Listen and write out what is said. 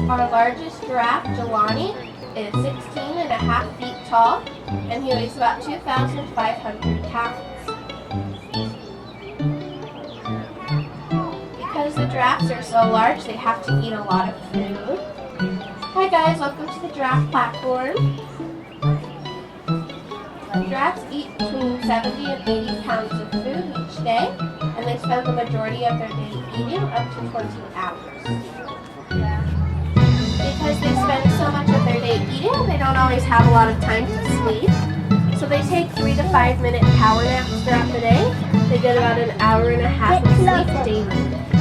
Our largest giraffe, Jelani, is 16.5 feet tall, and he weighs about 2,500 pounds. Because the giraffes are so large, they have to eat a lot of food. Hi guys, welcome to the giraffe platform. Giraffes eat between 70 and 80 pounds of food each day, and they spend the majority of their day eating, up to 20 hours. Because they spend so much of their day eating, they don't always have a lot of time to sleep. So they take 3 to 5 minute power naps throughout the day. They get about an hour and a half of sleep daily.